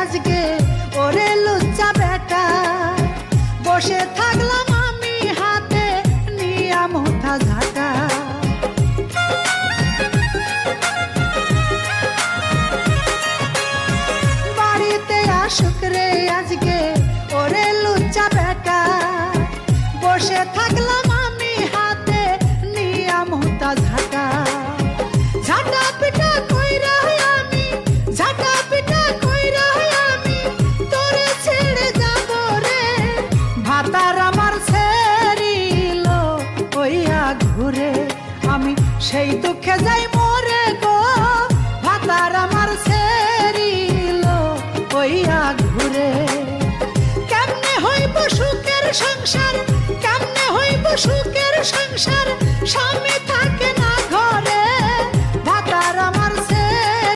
আজকে ওরে লুচ্চা বেটা, বসে থাকলাম আমি হাতে নিয়া মোথা ঝাঁটা। বাড়িতে আসুক রে আজকে ওরে লুচ্চা বেটা, বসে থাকলাম আমি হাতে নিয়া মোথা ঝাঁটা। ঝাঁটা পিটা কইরা আমি, ঝাঁটা পিটা কইরা আমি তোরে ছেড়ে যাব রে। ভাতার আমার ছেড়িল ওইয়া ঘুরে, আমি সেই দুঃখে যাই মরে গো। ভাতার আমার ছেড়িল ওইয়া ঘুরে। কেমনে হইব সুখের সংসার, কেমনে হইব সুখের সংসার, স্বামী